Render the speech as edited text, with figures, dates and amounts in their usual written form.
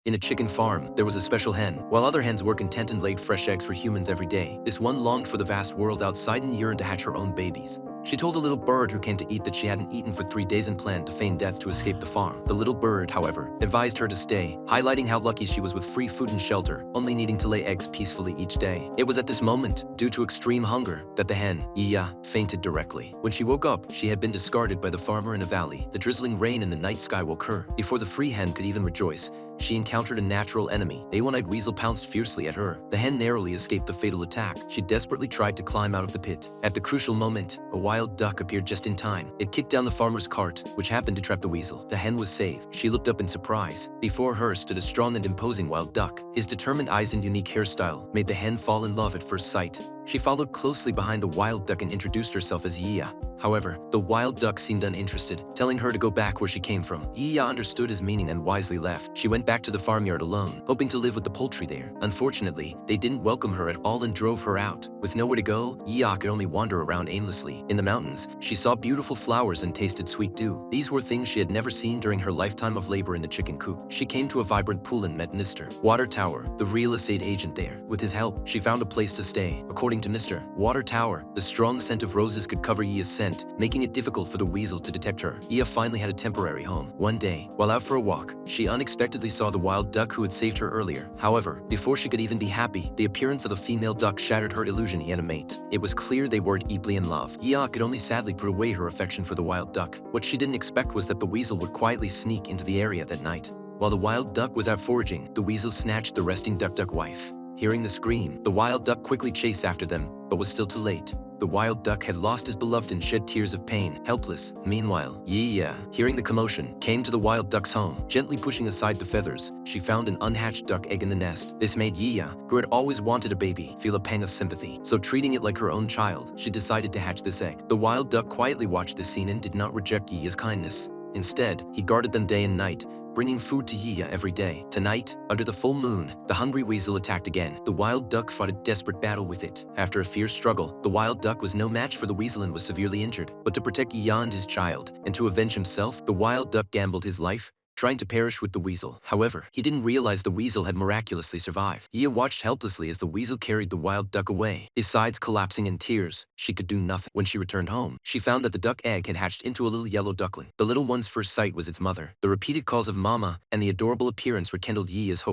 In a chicken farm, there was a special hen. While other hens were content and laid fresh eggs for humans every day, this one longed for the vast world outside and yearned to hatch her own babies. She told a little bird who came to eat that she hadn't eaten for 3 days and planned to feign death to escape the farm. The little bird, however, advised her to stay, highlighting how lucky she was with free food and shelter, only needing to lay eggs peacefully each day. It was at this moment, due to extreme hunger, that the hen, Iya, fainted directly. When she woke up, she had been discarded by the farmer in a valley. The drizzling rain in the night sky woke her. Before the free hen could even rejoice, she encountered a natural enemy. A one-eyed weasel pounced fiercely at her. The hen narrowly escaped the fatal attack. She desperately tried to climb out of the pit. At the crucial moment, a wild duck appeared just in time. It kicked down the farmer's cart, which happened to trap the weasel. The hen was saved. She looked up in surprise. Before her stood a strong and imposing wild duck. His determined eyes and unique hairstyle made the hen fall in love at first sight. She followed closely behind the wild duck and introduced herself as Iya. However, the wild duck seemed uninterested, telling her to go back where she came from. Iya understood his meaning and wisely left. She went back to the farmyard alone, hoping to live with the poultry there. Unfortunately, they didn't welcome her at all and drove her out. With nowhere to go, Iya could only wander around aimlessly. In the mountains, she saw beautiful flowers and tasted sweet dew. These were things she had never seen during her lifetime of labor in the chicken coop. She came to a vibrant pool and met Mr. Water Tower, the real estate agent there. With his help, she found a place to stay. According to Mr. Water Tower, the strong scent of roses could cover Iya's scent, making it difficult for the weasel to detect her. Iya finally had a temporary home. One day, while out for a walk, she unexpectedly saw the wild duck who had saved her earlier. However, before she could even be happy, the appearance of a female duck shattered her illusion he had a mate. It was clear they were deeply in love. Iya could only sadly put away her affection for the wild duck. What she didn't expect was that the weasel would quietly sneak into the area that night. While the wild duck was out foraging, the weasel snatched the resting duck wife. Hearing the scream, the wild duck quickly chased after them, but was still too late. The wild duck had lost his beloved and shed tears of pain, helpless. Meanwhile, Iya, hearing the commotion, came to the wild duck's home. Gently pushing aside the feathers, she found an unhatched duck egg in the nest. This made Iya, who had always wanted a baby, feel a pang of sympathy. So treating it like her own child, she decided to hatch this egg. The wild duck quietly watched this scene and did not reject Iya's kindness. Instead, he guarded them day and night, bringing food to Iya every day. Tonight, under the full moon, the hungry weasel attacked again. The wild duck fought a desperate battle with it. After a fierce struggle, the wild duck was no match for the weasel and was severely injured. But to protect Iya and his child, and to avenge himself, the wild duck gambled his life, trying to perish with the weasel. However, he didn't realize the weasel had miraculously survived. Iya watched helplessly as the weasel carried the wild duck away, his sides collapsing in tears. She could do nothing. When she returned home, she found that the duck egg had hatched into a little yellow duckling. The little one's first sight was its mother. The repeated calls of mama and the adorable appearance rekindled Iya's hope.